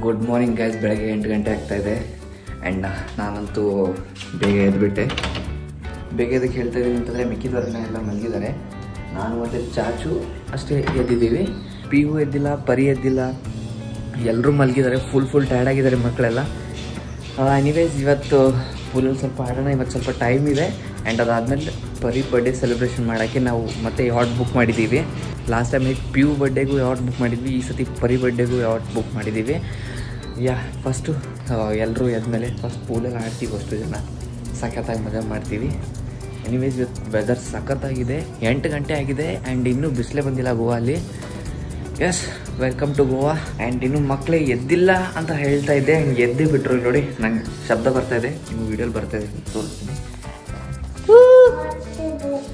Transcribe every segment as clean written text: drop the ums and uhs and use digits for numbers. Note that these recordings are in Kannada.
Good morning guys. ಬೆಳಗ್ಗೆ 8 ಗಂಟೆ ಆಗ್ತಾಯಿದೆ ಆ್ಯಂಡ್ ನಾನಂತೂ ಬೇಗ ಎದ್ಬಿಟ್ಟೆ. ಬೇಗ ಎದಕ್ಕೆ ಹೇಳ್ತಾ ಇದ್ದೀನಿ ಅಂತಂದರೆ ಮಿಕ್ಕಿದವ್ರನ್ನ ಎಲ್ಲ ಮಲಗಿದ್ದಾರೆ. ನಾನು ಮತ್ತು ಚಾಚು ಅಷ್ಟೇ ಎದ್ದಿದ್ದೀವಿ. ಪಿ ಯು ಎದ್ದಿಲ್ಲ, ಪರಿ ಎದ್ದಿಲ್ಲ, ಎಲ್ಲರೂ ಮಲಗಿದ್ದಾರೆ. ಫುಲ್ ಟಯರ್ಡ್ ಆಗಿದ್ದಾರೆ ಮಕ್ಕಳೆಲ್ಲ. ಎನಿವೇಸ್ ಇವತ್ತು ಫುಲ್ಲಲ್ಲಿ ಸ್ವಲ್ಪ ಆಡೋಣ. ಇವತ್ತು ಸ್ವಲ್ಪ ಟೈಮ್ ಇದೆ ಆ್ಯಂಡ್ ಅದಾದಮೇಲೆ ಪರಿ ಬರ್ಡೇ ಸೆಲೆಬ್ರೇಷನ್ ಮಾಡೋಕ್ಕೆ ನಾವು ಮತ್ತೆ ಯಾಟ್ ಬುಕ್ ಮಾಡಿದ್ದೀವಿ. ಲಾಸ್ಟ್ ಟೈಮ್ ಪಿ ಯು ಬರ್ಡೇಗೂ ಯಾಟ್ ಬುಕ್ ಮಾಡಿದ್ವಿ, ಈ ಸತಿ ಪರಿ ಬರ್ಡೇಗೂ ಯಾಟ್ ಬುಕ್ ಮಾಡಿದ್ದೀವಿ. ಫಸ್ಟು ಎಲ್ಲರೂ ಎದ್ಮೇಲೆ ಫಸ್ಟ್ ಪೂಲಲ್ಲಿ ಆಡ್ತೀವಿ. ಅಷ್ಟು ಜನ ಸಖತ್ತಾಗಿ ಮಜಾ ಮಾಡ್ತೀವಿ. ಎನಿವೇಸ್ ಇವತ್ತು ವೆದರ್ ಸಖತ್ತಾಗಿದೆ. 8 ಗಂಟೆ ಆಗಿದೆ ಆ್ಯಂಡ್ ಇನ್ನೂ ಬಿಸಿಲೇ ಬಂದಿಲ್ಲ ಗೋವಾಲಿ. Yes, welcome to Goa. And ಇನ್ನೂ ಮಕ್ಕಳೇ ಎದ್ದಿಲ್ಲ ಅಂತ ಹೇಳ್ತಾ ಇದ್ದೆ, ಹಂಗೆ ಎದ್ದೇ ಬಿಟ್ಟರು. ನೋಡಿ ನಂಗೆ ಶಬ್ದ ಬರ್ತಾಯಿದೆ, ನಿಮ್ಗೆ ವೀಡಿಯೋಲಿ ಬರ್ತಾಯಿದೆ, ತೋರಿಸ್ತೀನಿ.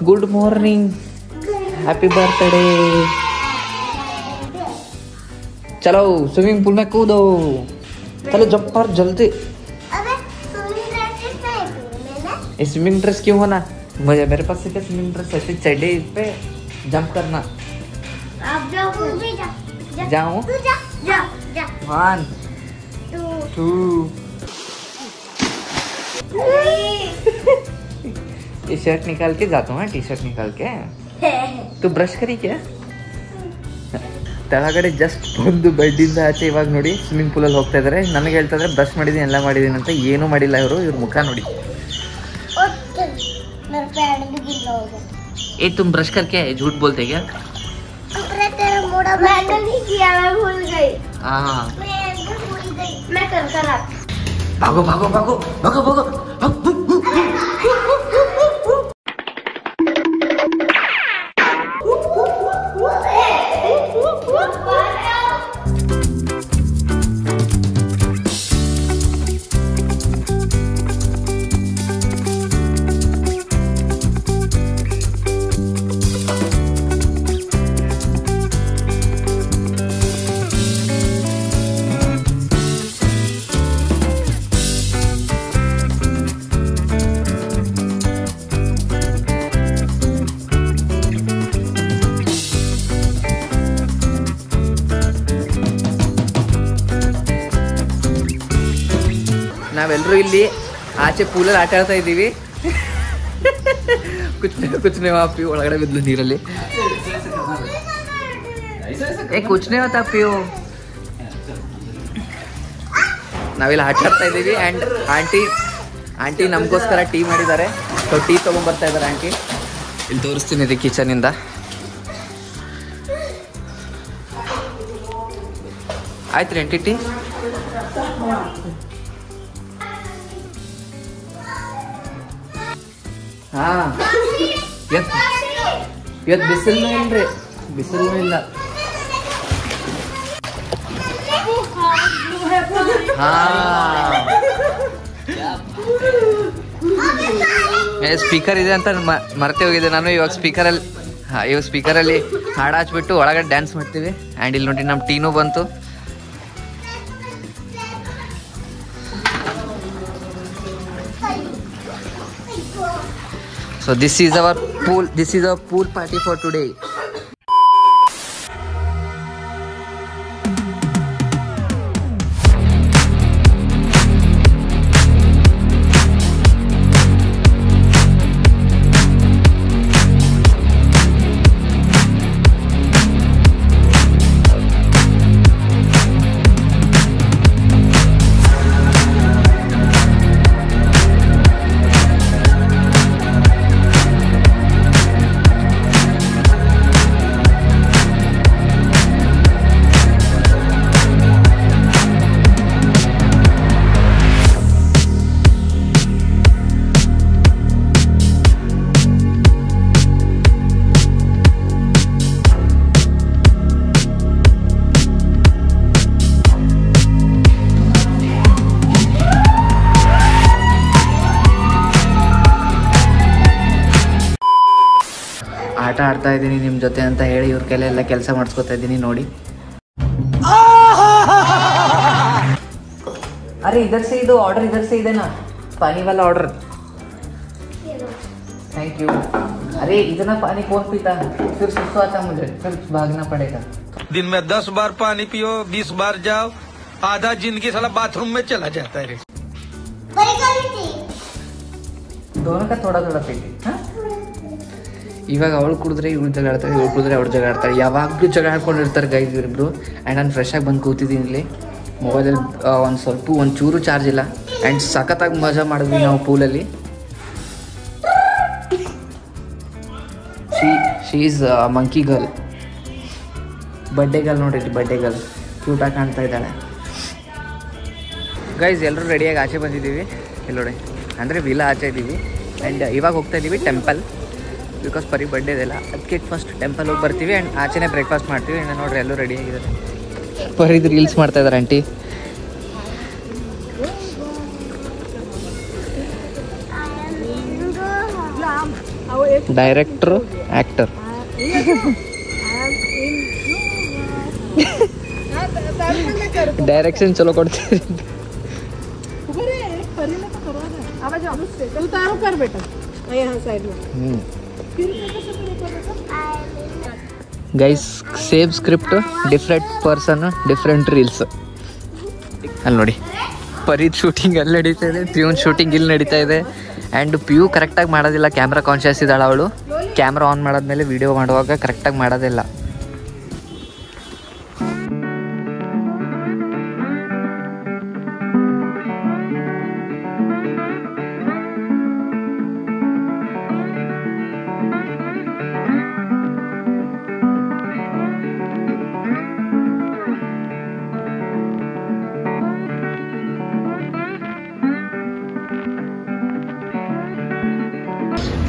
Good morning, happy birthday. चलो स्विमिंग पूल में कूदो. चलो जंप पर जल्दी. ये स्विमिंग ड्रेस क्यों होना? मुझे मेरे पास से स्विमिंग ड्रेस ऐसे चढ़े इस पे जंप करना. जाऊँ? 1 2 ये शर्ट निकाल के जाता हूँ, टी शर्ट निकाल के. तू ब्रश करी क्या? ತೆಳಗಡೆ ಜಸ್ಟ್ ಒಂದು ಬೆಡ್ಡಿಂದ ಆಚೆ ಇವಾಗ ನೋಡಿ ಸ್ವಿಮ್ಮಿಂಗ್ ಪೂಲಲ್ಲಿ ಹೋಗ್ತಾ ಇದ್ದಾರೆ. ನನಗೆ ಹೇಳ್ತಾ ಇದ್ದಾರೆ ಬ್ರಷ್ ಮಾಡಿದ್ದೀನಿ, ಎಲ್ಲ ಮಾಡಿದ್ದೀನಿ ಅಂತ. ಏನೂ ಮಾಡಿಲ್ಲ ಇವರು. ಇವ್ರ ಮುಖ ನೋಡಿ. ए तुम ब्रश करके झूठ बोलते क्या? हाँ, भागो भागो भागो भागो भागो. ನಾವೆಲ್ಲರೂ ಇಲ್ಲಿ ಆಚೆ ಪೂಲಲ್ಲಿ ಆಟ ಆಡ್ತಾ ಇದ್ದೀವಿ. ಕುಚ್ನೆ ಪಿ ಒಳಗಡೆ ಬಿದ್ಲು ನೀರಲ್ಲಿ. ಕುಚ್ನೆ ಹೋತಾ ಪಿಯು. ನಾವಿಲ್ಲಿ ಆಟ ಆಡ್ತಾ ಇದ್ದೀವಿ ಆ್ಯಂಡ್ ಆಂಟಿ ನಮಗೋಸ್ಕರ ಟೀ ಮಾಡಿದ್ದಾರೆ. ಸೊ ಟೀ ತೊಗೊಂಬರ್ತಾ ಇದ್ದಾರೆ ಆಂಟಿ. ಇಲ್ಲಿ ತೋರಿಸ್ತೀನಿ ಇದು ಕಿಚನಿಂದ. ಆಯ್ತು ರೀ ಆಂಟಿ ಟೀ? ಹಾಂ, ಇವತ್ತು ಬಿಸಿಲೂ ಇಲ್ರಿ, ಬಿಸಿಲೂ ಇಲ್ಲ. ಹಾಂ, ಸ್ಪೀಕರ್ ಇದೆ ಅಂತ ಮರೆತೇ ಹೋಗಿದೆ ನಾನು. ಇವಾಗ ಸ್ಪೀಕರಲ್ಲಿ ಹಾಡು ಹಚ್ಬಿಟ್ಟು ಒಳಗಡೆ ಡ್ಯಾನ್ಸ್ ಮಾಡ್ತೀವಿ. ಆ್ಯಂಡ್ ಇಲ್ಲಿ ನೋಡಿ ನಮ್ಮ ಟೀನೂ ಬಂತು. So this is our pool party for today. ಆಟ ಆಡ್ತಾ ಇದ್ದೀನಿ ನಿಮ್ಮ ಜೊತೆ ಅಂತ ಹೇಳಿ ಇವ್ರ ಕೈಲೆಲ್ಲ ಕೆಲಸ ಮಾಡಿಸ್ಕೊತಾ ಇದ್ದೀನಿ ನೋಡಿ. अरे इधर से ही दो ऑर्डर, इधर से ही देना पानी वाला ऑर्डर. Thank you. अरे इतना पानी कौन पीता है, फिर सुस्ता आता मुझे, फिर भागना पड़ेगा. दिन में 10 बार पानी पियो, 20 बार जाओ, आधा जिंदगी साला बाथरूम में चला जाता है। ಇವಾಗ ಅವಳು ಕುಡಿದ್ರೆ ಇವಳು ಜಗಳ ಆಡ್ತಾರೆ, ಇವಳು ಕುಡಿದ್ರೆ ಅವಳು ಜಗಳ ಆಡ್ತಾರೆ, ಯಾವಾಗಲೂ ಜಗಳ ಆಡ್ಕೊಂಡಿರ್ತಾರೆ ಗೈಸ್ ಇವರಿಬ್ರು. ಆ್ಯಂಡ್ ನಾನು ಫ್ರೆಶ್ ಆಗಿ ಬಂದು ಕೂತಿದ್ದೀನಿ ಇಲ್ಲಿ. ಮೊಬೈಲಲ್ಲಿ ಒಂಚೂರು ಚಾರ್ಜ್ ಇಲ್ಲ. ಆ್ಯಂಡ್ ಸಖತ್ತಾಗಿ ಮಜಾ ಮಾಡಿದ್ವಿ ನಾವು ಪೂಲಲ್ಲಿ. She is monkey girl, birthday girl ನೋಡಿರಿ, ಬರ್ಡೇ ಗರ್ಲ್ ಕ್ಯೂಟಾಗಿ ಕಾಣ್ತಾ ಇದ್ದಾಳೆ. ಗೈಸ್ ಎಲ್ಲರೂ ರೆಡಿಯಾಗಿ ಆಚೆ ಬಂದಿದ್ದೀವಿ ಇಲ್ಲಿ ನೋಡಿ, ಅಂದರೆ ವಿಲಾ ಆಚೆ ಇದ್ದೀವಿ. ಆ್ಯಂಡ್ ಇವಾಗ ಹೋಗ್ತಾ ಇದ್ದೀವಿ ಟೆಂಪಲ್, ಬಿಕಾಸ್ ಪರಿ ಬರ್ಡೇ ಇದೆಲ್ಲ, ಅದಕ್ಕೆ ಫಸ್ಟ್ ಟೆಂಪಲ್ ಹೋಗಿ ಬರ್ತೀವಿ. ಆ್ಯಂಡ್ ಆಚೆನೇ ಬ್ರೇಕ್ಫಾಸ್ಟ್ ಮಾಡ್ತೀವಿ. ಆ್ಯಂಡ್ ನೋಡ್ರಿ ಎಲ್ಲರೂ ರೆಡಿ ಆಗಿದ್ದಾರೆ. ಪರಿದು ರೀಲ್ಸ್ ಮಾಡ್ತಾ ಇದ್ದಾರೆ ಆಂಟಿ. ಡೈರೆಕ್ಟ್ರು, ಆ್ಯಕ್ಟರ್. ಡೈರೆಕ್ಷನ್ ಚಲೋ ಕೊಡ್ತೀರಿ. Guys same script, different person, different reels. ಅಲ್ಲಿ ನೋಡಿ ಪರೀದ್ ಶೂಟಿಂಗ್ ಅಲ್ಲಿ ನಡೀತಾ ಇದೆ, ಪ್ಯೂನ್ ಶೂಟಿಂಗ್ ಇಲ್ಲಿ ನಡೀತಾ ಇದೆ. ಆ್ಯಂಡ್ ಪ್ಯೂ ಕರೆಕ್ಟಾಗಿ ಮಾಡೋದಿಲ್ಲ, ಕ್ಯಾಮ್ರಾ ಕಾನ್ಷಿಯಸ್ ಇದ್ದಾಳೆ ಅವಳು. ಕ್ಯಾಮ್ರಾ ಆನ್ ಮಾಡಾದ್ಮೇಲೆ ವಿಡಿಯೋ ಮಾಡುವಾಗ ಕರೆಕ್ಟಾಗಿ ಮಾಡೋದಿಲ್ಲ.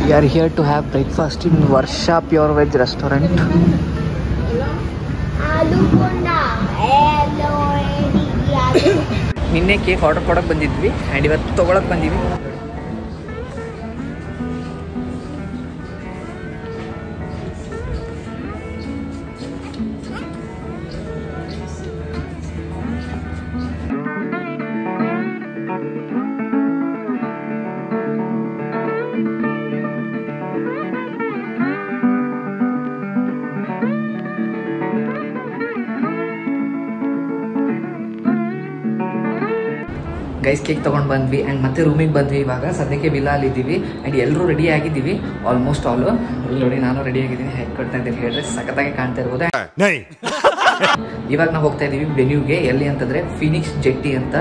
We are here to have breakfast in Varsha Pure Veg restaurant. ನಿನ್ನೆ ಕೇಕ್ ಆರ್ಡರ್ ಕೊಡೋಕೆ ಬಂದಿದ್ವಿ ಆ್ಯಂಡ್ ಇವತ್ತು ತೊಗೊಳಕ್ಕೆ ಬಂದೀವಿ. ಗೈಸ್ ಕೇಕ್ ತೊಗೊಂಡು ಬಂದ್ವಿ ಆ್ಯಂಡ್ ಮತ್ತೆ ರೂಮಿಗೆ ಬಂದ್ವಿ. ಇವಾಗ ಸದ್ಯಕ್ಕೆ ವಿಲಾಲ್ ಇದ್ದೀವಿ ಆ್ಯಂಡ್ ಎಲ್ಲರೂ ರೆಡಿ ಆಗಿದ್ದೀವಿ, ಆಲ್ಮೋಸ್ಟ್ ಆಲು. ಇಲ್ಲಿ ನೋಡಿ ನಾನು ರೆಡಿ ಆಗಿದ್ದೀನಿ, ಹೇಗೆ ಕೊಡ್ತಾ ಇದ್ದೀನಿ ಹೇಳಿದ್ರೆ ಸಖತ್ತಾಗಿ ಕಾಣ್ತಾ ಇರ್ಬೋದು. ಇವಾಗ ನಾವು ಹೋಗ್ತಾ ಇದ್ದೀವಿ ವೆನ್ಯೂಗೆ. ಎಲ್ಲಿ ಅಂತಂದರೆ ಫಿನಿಕ್ಸ್ ಜೆಟ್ಟಿ ಅಂತ,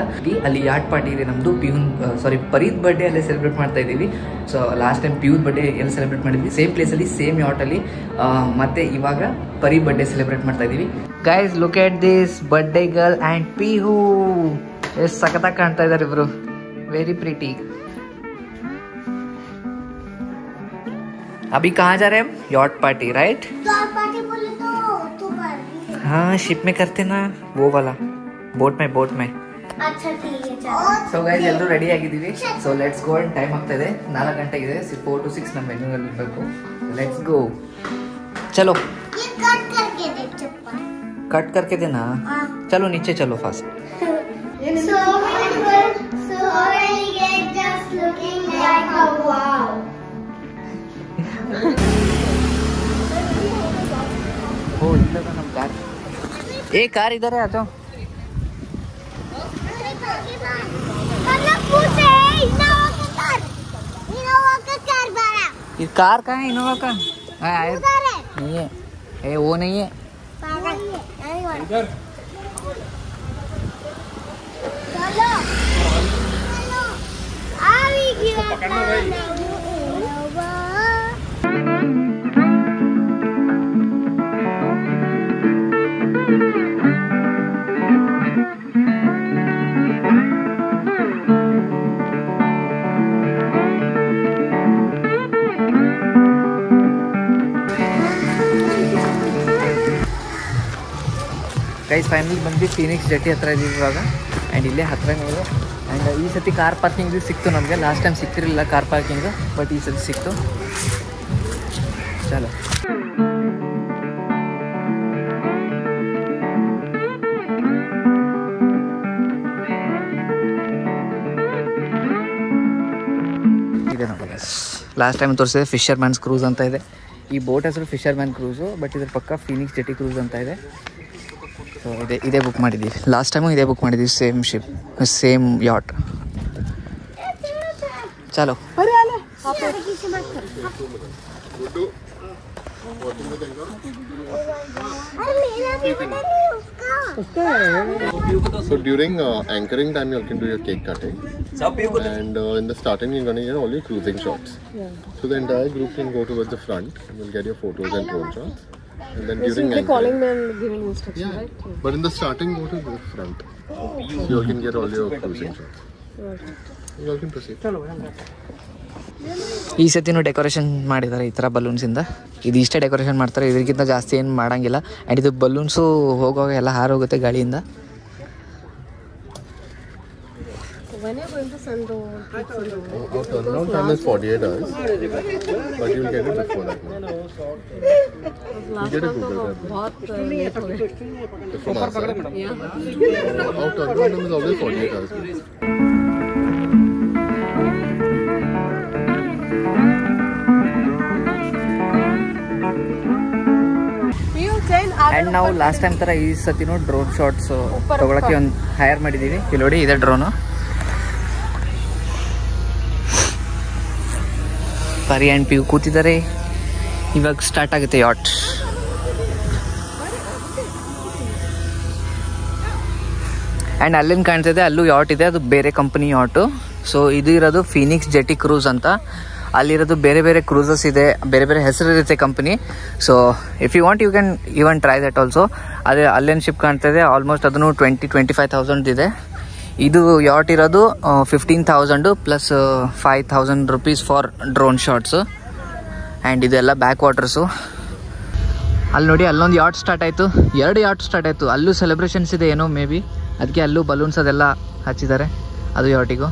ಅಲ್ಲಿ ಯಾರ್ಡ್ ಪಾರ್ಟಿ ಇದೆ ನಮ್ಮದು. ಪರೀದ್ ಬರ್ಡೇ ಅಲ್ಲೇ ಸೆಲೆಬ್ರೇಟ್ ಮಾಡ್ತಾ ಇದ್ದೀವಿ. ಸೊ ಲಾಸ್ಟ್ ಟೈಮ್ ಪ್ಯೂದ್ ಬರ್ಡೇ ಎಲ್ಲಿ ಸೆಲೆಬ್ರೇಟ್ ಮಾಡಿದ್ವಿ, ಸೇಮ್ ಪ್ಲೇಸಲ್ಲಿ, ಸೇಮ್ ಯಾಟಲ್ಲಿ. ಮತ್ತೆ ಇವಾಗ ಪರಿ ಬರ್ಡೇ ಸೆಲೆಬ್ರೇಟ್ ಮಾಡ್ತಾ ಇದ್ದೀವಿ. Guys look at this birthday girl and Pihu. ಎಷ್ಟು ಸಖತ್ತಾಗಿ ಕಾಣ್ತಾ ಇದ್ದಾರೆ ಇಬ್ರು, ವೆರಿ ಪ್ರಿಟಿ. अभी कहाँ जा रहे हैं हम? Yacht party right? हाँ शिप में करते ना, वो वाला बोट में. अच्छा ठीक है चलो. ಸೊ ಗೈಸ್ ಎಲ್ಲರೂ ರೆಡಿ ಆಗಿದ್ದೀವಿ. So let's go. ಟೈಮ್ ಆಗ್ತಾ ಇದೆ, 4 ಗಂಟೆ ಇದೆ. 4 to 6 ನಮ್ಮ ಮೆನ್ಯೂನಲ್ಲಿ ಇರಬೇಕು. ಲೆಟ್ಸ್ ಗೋ, ಚಲೋ. ये कट करके दे चप्पल. कट करके देना. चलो नीचे चलो fast. So beautiful, so elegant, just looking like a wow. ओ इधर का कार, एक कार इधर है, आ जाओ. मतलब पूछे इनोवा का कार बारा. ये कार कहाँ है इनोवा का? आए उधर है. नहीं है, ए वो नहीं है. इधर चलो आवी गया. पकड़ना भाई. ಗೈಸ್ ಫೈನಲಿ ಬಂದು ಫೀನಿಕ್ಸ್ ಜೆಟ್ಟಿ ಹತ್ರ ಇದ್ದೀವಿ ಇವಾಗ. ಆ್ಯಂಡ್ ಇಲ್ಲೇ ಹತ್ರನೇ ಇದೆ. ಆ್ಯಂಡ್ ಈ ಸತಿ ಕಾರ್ ಪಾರ್ಕಿಂಗ್ ಸಿಕ್ತು ನಮಗೆ. ಲಾಸ್ಟ್ ಟೈಮ್ ಸಿಕ್ತಿರಲಿಲ್ಲ ಕಾರ್ ಪಾರ್ಕಿಂಗ್, ಬಟ್ ಈ ಸತಿ ಸಿಕ್ತು. ಚಲೋ ಇದೆ ನೋಡಿ. ಲಾಸ್ಟ್ ಟೈಮ್ ತೋರಿಸಿದೆ ಫಿಶರ್ ಮ್ಯಾನ್ಸ್ ಕ್ರೂಸ್ ಅಂತ ಇದೆ. ಈ ಬೋಟ್ ಹೆಸರು ಫಿಶರ್ ಮ್ಯಾನ್ ಕ್ರೂಸು, ಬಟ್ ಇದ್ರ ಪಕ್ಕ ಫೀನಿಕ್ಸ್ ಜೆಟ್ಟಿ ಕ್ರೂಸ್ ಅಂತ ಇದೆ. ಸೊ ಇದೇ ಬುಕ್ ಮಾಡಿದ್ದೀವಿ. ಲಾಸ್ಟ್ ಟೈಮು ಇದೇ ಬುಕ್ ಮಾಡಿದ್ದೀವಿ, ಸೇಮ್ ಶಿಪ್, ಸೇಮ್ ಯಾಟ್. ಚಲೋ So during anchoring time, you can do your cake cutting, and in the starting, you're going to get all your cruising shots. So the entire group can go towards the front, and you'll get your photos and drone shots. And then during anchoring, calling them, giving instruction, right? but in the starting, go to the front, so you can get all your cruising shots. You all can proceed. ಈ ಸತಿನೂ ಡೆಕೋರೇಷನ್ ಮಾಡಿದ್ದಾರೆ ಈ ಥರ ಬಲೂನ್ಸಿಂದ. ಇದು ಇಷ್ಟೇ ಡೆಕೋರೇಷನ್ ಮಾಡ್ತಾರೆ, ಇದಕ್ಕಿಂತ ಜಾಸ್ತಿ ಏನು ಮಾಡೋಂಗಿಲ್ಲ. ಆ್ಯಂಡ್ ಇದು ಬಲೂನ್ಸು ಹೋಗುವಾಗ ಎಲ್ಲ ಹಾರೋಗುತ್ತೆ ಗಾಳಿಯಿಂದ. When are you going to send the Our turnaround time is 48 hours, but you'll get it before that. You get a Google Drive. बहुत late हो गए. From our side. Yeah. Our turnaround time is always 48 hours. And ನಾವು ಲಾಸ್ಟ್ ಟೈಮ್ ಥರ ಈ ಸತಿನೂ ಡ್ರೋನ್ ಶಾಟ್ಸು ತೊಗೊಳಕ್ಕೆ ಒಂದು ಹೈರ್ ಮಾಡಿದ್ದೀವಿ. ಇಲ್ಲಿ ನೋಡಿ, ಇದೆ ಡ್ರೋನು. ಪರಿ ಆ್ಯಂಡ್ ಪಿ ಕೂತಿದ್ದಾರೆ. ಇವಾಗ ಸ್ಟಾರ್ಟ್ ಆಗುತ್ತೆ ಯಾಟ್. ಆ್ಯಂಡ್ ಅಲ್ಲೇನು ಕಾಣ್ತಿದೆ, ಅಲ್ಲೂ ಯಾಟ್ ಇದೆ, ಅದು ಬೇರೆ ಕಂಪ್ನಿ ಯಾಟು. ಸೊ ಇದು ಇರೋದು ಫೀನಿಕ್ಸ್ ಜೆಟಿ ಕ್ರೂಸ್ ಅಂತ. ಅಲ್ಲಿರೋದು ಬೇರೆ ಬೇರೆ ಕ್ರೂಸಸ್ ಇದೆ, ಬೇರೆ ಬೇರೆ ಹೆಸರಿರುತ್ತೆ company. So if you want you can even try that also. ಅದೇ ಅಲ್ಲೇನು ಶಿಪ್ ಕಾಣ್ತಿದೆ, ಆಲ್ಮೋಸ್ಟ್ ಅದನ್ನು 20-25,000 ಇದೆ. ಇದು ಯಾಟ್ ಇರೋದು 15,000 plus 5,000 rupees for drone shots. And ಇದೆಲ್ಲ ಬ್ಯಾಕ್ ವಾಟರ್ಸು. ಅಲ್ಲಿ ನೋಡಿ, ಅಲ್ಲೊಂದು ಯಾಟ್ ಸ್ಟಾರ್ಟ್ ಆಯಿತು, 2 ಯಾಟ್ ಸ್ಟಾರ್ಟ್ ಆಯಿತು. ಅಲ್ಲೂ ಸೆಲೆಬ್ರೇಷನ್ಸ್ ಇದೆ ಏನೋ ಮೇ ಬಿ, ಅದಕ್ಕೆ ಅಲ್ಲೂ ಬಲೂನ್ಸ್ ಅದೆಲ್ಲ ಹಚ್ಚಿದ್ದಾರೆ ಅದು ಯಾಟಿಗೂ.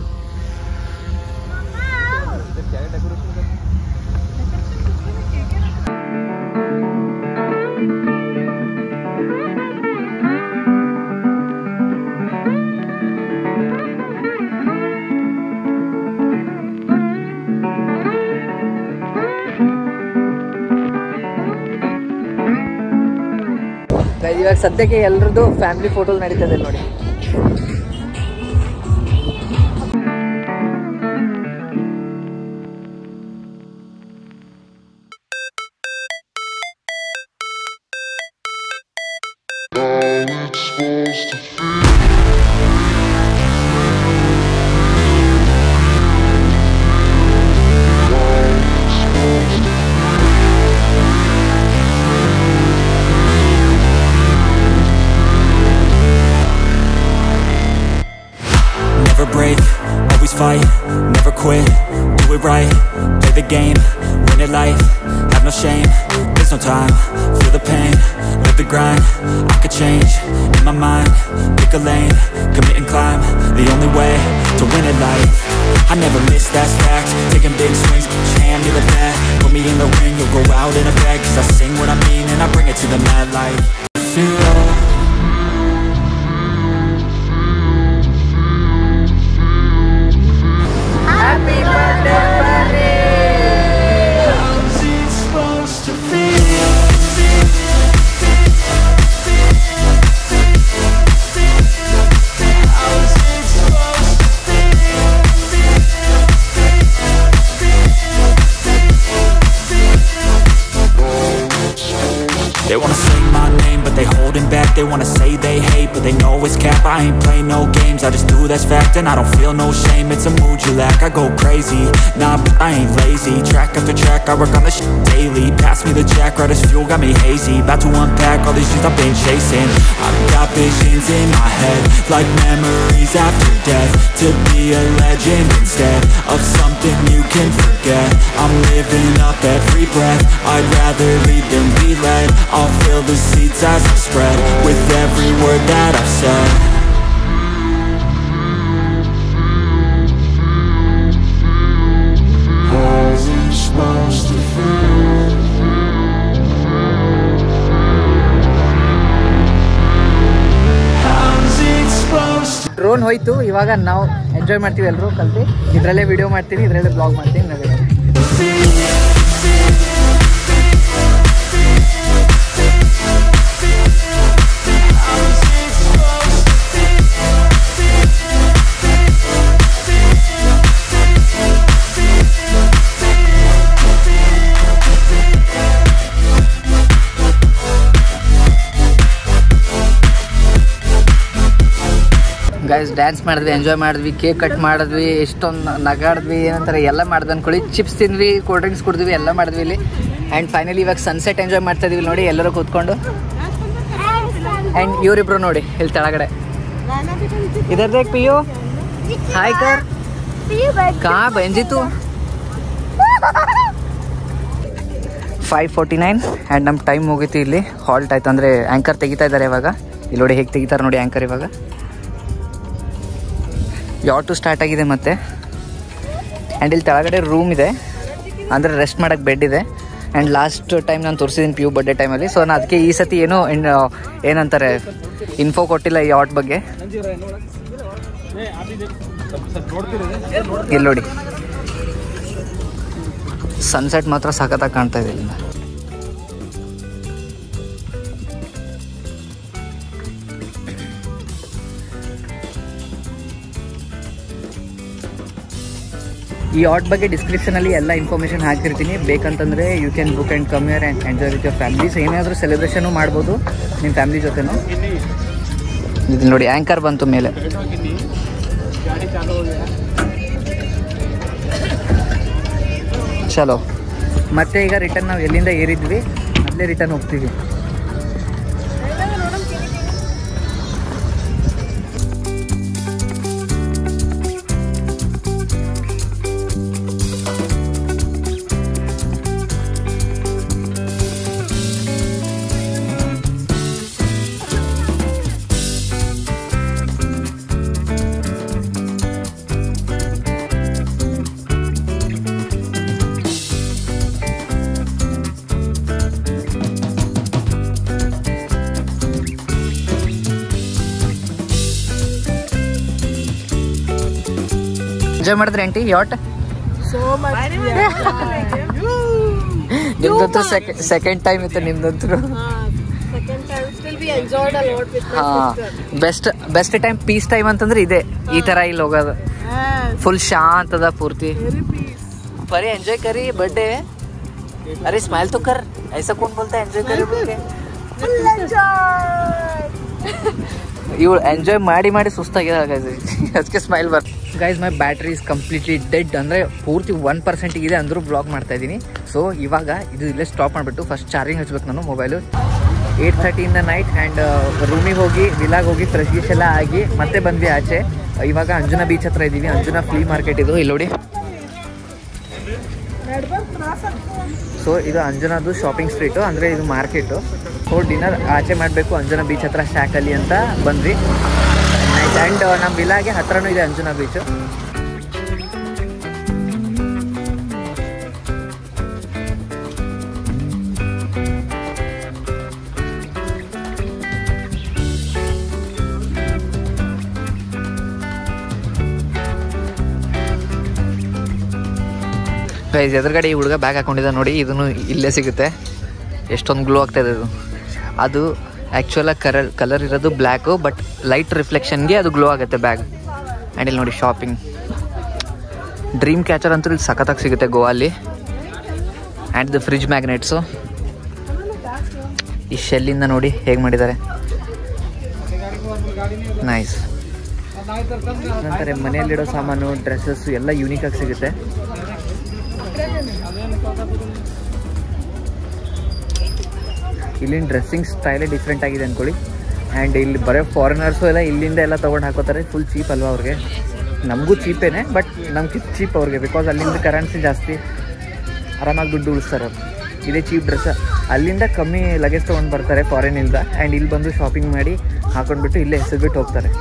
ಇವಾಗ ಸದ್ಯಕ್ಕೆ ಎಲ್ಲರದ್ದು ಫ್ಯಾಮಿಲಿ ಫೋಟೋಸ್ ನಡೀತದೆ ನೋಡಿ. Fight, never quit, do it right, play the game, win it life, have no shame, there's no time, feel the pain, live the grind, I could change, in my mind, pick a lane, commit and climb, the only way to win it life, I never miss, that's fact, taking big swings, put your hand to the bat, put me in the ring, you'll go out in a bag, cause I sing what I mean and I bring it to the mad light, feel Happy birthday, buddy! How's it supposed to feel? How's it supposed to feel? They wanna say my name, but they holding back. They wanna say they hate, but they know it's cap. I ain't play no games, I just do that's fact. And I don't feel no shame, it's a mood you lack. I go crazy, nah, but I ain't lazy. Track after track, I work on this shit daily. Pass me the jack, right as fuel, got me hazy. About to unpack all these shit I've been chasing. I've got visions in my head, like memories after death. To be a legend instead of something you can forget. I'm living up every breath, I'd rather lead than be led. I'll fill the seats as I spread, with every word that I've said. How's it supposed to feel? How's it supposed to drone ಹೋಯ್ತು, ಇವಾಗ ನಾವು ಎಂಜಾಯ್ ಮಾಡ್ತೀವಿ ಎಲ್ಲರೂ ಕಲ್ತು. ಇದರಲ್ಲೇ ವಿಡಿಯೋ ಮಾಡ್ತೀನಿ, ಇದರಲ್ಲೇ ಬ್ಲಾಗ್ ಮಾಡ್ತೀನಿ. feel? ಗೈಸ್ ಡ್ಯಾನ್ಸ್ ಮಾಡಿದ್ವಿ, ಎಂಜಾಯ್ ಮಾಡಿದ್ವಿ, ಕೇಕ್ ಕಟ್ ಮಾಡಿದ್ವಿ, ಎಷ್ಟೊಂದು ನಗಾಡಿದ್ವಿ, ಏನಂತಾರೆ ಎಲ್ಲ ಮಾಡ್ದು ಅಂದ್ಕೊಳ್ಳಿ. ಚಿಪ್ಸ್ ತಿಂದ್ವಿ, ಕೋಲ್ಡ್ ಡ್ರಿಂಕ್ಸ್ ಕುಡಿದ್ವಿ, ಎಲ್ಲ ಮಾಡಿದ್ವಿ ಇಲ್ಲಿ. ಆ್ಯಂಡ್ ಫೈನಲಿ ಇವಾಗ ಸನ್ಸೆಟ್ ಎಂಜಾಯ್ ಮಾಡ್ತಾ ಇದೀವಿ ನೋಡಿ ಎಲ್ಲರೂ ಕೂತ್ಕೊಂಡು. ಆ್ಯಂಡ್ ಇವರಿಬ್ರು ನೋಡಿ ಇಲ್ಲಿ ಕೆಳಗಡೆ ಇದರ್ ದೇಖ್ ಪಿಯು. ಹಾಯ್ ಕರ್ ಕಾ ಬಂಜಿ ತು 5:49 ಆ್ಯಂಡ್ ನಮ್ಮ ಟೈಮ್ ಮುಗೀತು. ಇಲ್ಲಿ ಹಾಲ್ಟ್ ಆಯ್ತು ಅಂದರೆ ಆ್ಯಂಕರ್ ತೆಗಿತಾ ಇದ್ದಾರೆ ಇವಾಗ. ಇಲ್ಲಿ ನೋಡಿ ಹೇಗೆ ತೆಗಿತಾರೆ ನೋಡಿ ಆ್ಯಂಕರ್ ಇವಾಗ. ಯಾಟು ಸ್ಟಾರ್ಟ್ ಆಗಿದೆ ಮತ್ತೆ. ಆ್ಯಂಡ್ ಇಲ್ಲಿ ಕೆಳಗಡೆ ರೂಮ್ ಇದೆ, ಅಂದರೆ ರೆಸ್ಟ್ ಮಾಡೋಕ್ಕೆ ಬೆಡ್ ಇದೆ. ಆ್ಯಂಡ್ ಲಾಸ್ಟ್ ಟೈಮ್ ನಾನು ತೋರಿಸಿದ್ದೀನಿ ಪಿಯು ಬರ್ಡೇ ಟೈಮಲ್ಲಿ. ಸೊ ನಾನು ಅದಕ್ಕೆ ಈ ಸತಿ ಏನಂತಾರೆ ಇನ್ಫೋ ಕೊಟ್ಟಿಲ್ಲ ಈ ಯಾಟ್ ಬಗ್ಗೆ. ಇಲ್ಲಿ ನೋಡಿ ಸನ್ಸೆಟ್ ಮಾತ್ರ ಸಖತ್ತಾಗಿ ಕಾಣ್ತಾ ಇದೆ ಇಲ್ಲಿಂದ. ಈ ಆಟ್ ಬಗ್ಗೆ ಡಿಸ್ಕ್ರಿಪ್ಷನಲ್ಲಿ ಎಲ್ಲ ಇನ್ಫಾರ್ಮೇಷನ್ ಹಾಕಿರ್ತೀನಿ. ಬೇಕಂತಂದರೆ you can book and come here and enjoy with your families. ಏನಾದರೂ ಸೆಲೆಬ್ರೇಷನು ಮಾಡ್ಬೋದು ನಿಮ್ಮ ಫ್ಯಾಮಿಲಿ ಜೊತೆನೂ. ಇದು ನೋಡಿ ಆ್ಯಂಕರ್ ಬಂತು ಮೇಲೆ. ಚಲೋ ಮತ್ತೆ ಈಗ ರಿಟರ್ನ್ ನಾವು ಎಲ್ಲಿಂದ ಏರಿದ್ವಿ ಅಲ್ಲೇ ರಿಟರ್ನ್ ಹೋಗ್ತೀವಿ. ಎಂಜಾಯ್ ಮಾಡಿದ್ರೆ ಆಂಟಿ ಯಾಟ್? ನಿಮ್ದಂತೂ ಸೆಕೆಂಡ್ ಟೈಮ್ ಇತ್ತು ನಿಮ್ದಂತೂ. ಬೆಸ್ಟ್ ಟೈಮ್ ಪೀಸ್ ಟೈಮ್ ಅಂತಂದ್ರೆ ಇದೆ. ಈ ತರ ಇಲ್ಲಿ ಹೋಗೋದು ಫುಲ್ ಶಾಂತದ ಪೂರ್ತಿ. ಬರೀ ಎಂಜಾಯ್ ಕರಿ ಬರ್ಡೇ. अरे स्माइल तो कर, ऐसा कौन बोलता है एंजॉय करे बोल के? ಇವಳು ಎಂಜಾಯ್ ಮಾಡಿ ಮಾಡಿ ಸುಸ್ತಾಗಿದೆ ಅದಕ್ಕೆ ಸ್ಮೈಲ್ ಬರ್ತದೆ. Guys my battery is completely dead, ಅಂದರೆ ಪೂರ್ತಿ 1% ಇದೆ ಅಂದರೂ ಬ್ಲಾಗ್ ಮಾಡ್ತಾ ಇದ್ದೀನಿ. ಸೊ ಇವಾಗ ಇದು ಇಲ್ಲೇ ಸ್ಟಾಪ್ ಮಾಡಿಬಿಟ್ಟು ಫಸ್ಟ್ ಚಾರ್ಜಿಂಗ್ ಹಚ್ಬೇಕು ನಾನು mobile. 8:30 in the night. And ರೂಮಿಗೆ ಹೋಗಿ ವಿಲಾಗ್ ಹೋಗಿ ಫ್ರೆಶ್ ಗಿಶ್ ಎಲ್ಲ ಆಗಿ ಮತ್ತೆ ಬಂದ್ವಿ ಆಚೆ. ಇವಾಗ ಅಂಜುನಾ ಬೀಚ್ ಹತ್ರ ಇದ್ದೀವಿ. ಅಂಜುನಾ ಫ್ಲೀ ಮಾರ್ಕೆಟ್ ಇದು, ಇಲ್ಲಿ ನೋಡಿ. ಸೊ ಇದು ಅಂಜನಾದು ಶಾಪಿಂಗ್ ಸ್ಟ್ರೀಟು, ಅಂದರೆ ಇದು ಮಾರ್ಕೆಟು. ಸೊ ಡಿನ್ನರ್ ಆಚೆ ಮಾಡಬೇಕು ಅಂಜನಾ ಬೀಚ್ ಹತ್ರ ಶಾಕಲ್ಲಿ ಅಂತ ಬಂದ್ವಿ. ಆ್ಯಂಡ್ ನಮ್ಮ ವಿಲಾಗೆ ಹತ್ರನೂ ಇದೆ ಅಂಜನಾ ಬೀಚು. ಗೈಸ್ ಎದುರುಗಡೆ ಈ ಹುಡುಗ ಬ್ಯಾಗ್ ಹಾಕೊಂಡಿದ್ದ ನೋಡಿ, ಇದನ್ನು ಇಲ್ಲೇ ಸಿಗುತ್ತೆ. ಎಷ್ಟೊಂದು ಗ್ಲೋ ಆಗ್ತಾಯಿದೆ ಇದು. ಅದು ಆ್ಯಕ್ಚುಲಾಗಿ ಕಲರ್ ಇರೋದು ಬ್ಲ್ಯಾಕು, ಬಟ್ ಲೈಟ್ ರಿಫ್ಲೆಕ್ಷನ್ಗೆ ಅದು ಗ್ಲೋ ಆಗುತ್ತೆ ಬ್ಯಾಗ್. ಆ್ಯಂಡ್ ಇಲ್ಲಿ ನೋಡಿ ಶಾಪಿಂಗ್ ಡ್ರೀಮ್ ಕ್ಯಾಚರ್ ಅಂತೂ ಇಲ್ಲಿ ಸಖತ್ತಾಗಿ ಸಿಗುತ್ತೆ ಗೋವಾಲಿ. ಆ್ಯಂಡ್ ಇದು ಫ್ರಿಜ್ ಮ್ಯಾಗ್ನೆಟ್ಸು. ಈ ಶೆಲ್ಲಿಂದ ನೋಡಿ ಹೇಗೆ ಮಾಡಿದ್ದಾರೆ, ನೈಸ್. ನಂತರ ಮನೆಯಲ್ಲಿಡೋ ಸಾಮಾನು, ಡ್ರೆಸ್ಸಸ್ಸು ಎಲ್ಲ ಯೂನಿಕಾಗಿ ಸಿಗುತ್ತೆ. ಇಲ್ಲಿನ ಡ್ರೆಸ್ಸಿಂಗ್ ಸ್ಟೈಲೇ ಡಿಫ್ರೆಂಟ್ ಆಗಿದೆ ಅಂದ್ಕೊಳ್ಳಿ. ಆ್ಯಂಡ್ ಇಲ್ಲಿ ಬರೋ ಫಾರಿನರ್ಸು ಎಲ್ಲ ಇಲ್ಲಿಂದ ಎಲ್ಲ ತೊಗೊಂಡು ಹಾಕೋತಾರೆ. ಫುಲ್ ಚೀಪ್ ಅಲ್ವಾ ಅವ್ರಿಗೆ? ನಮಗೂ ಚೀಪೇನೆ, ಬಟ್ ನಮ್ಗೆ ಚೀಪ್ ಅವ್ರಿಗೆ, ಬಿಕಾಸ್ ಅಲ್ಲಿಂದ ಕರೆನ್ಸಿ ಜಾಸ್ತಿ, ಆರಾಮಾಗಿ ದುಡ್ಡು ಉಳಿಸ್ತಾರೆ ಅವ್ರು. ಇದೇ ಚೀಪ್ ಡ್ರೆಸ್. ಅಲ್ಲಿಂದ ಕಮ್ಮಿ ಲಗೇಜ್ ತೊಗೊಂಡು ಬರ್ತಾರೆ ಫಾರಿನಿಂದ. ಆ್ಯಂಡ್ ಇಲ್ಲಿ ಬಂದು ಶಾಪಿಂಗ್ ಮಾಡಿ ಹಾಕೊಂಡ್ಬಿಟ್ಟು ಇಲ್ಲೇ ಹೆಸರು ಬಿಟ್ಟು ಹೋಗ್ತಾರೆ.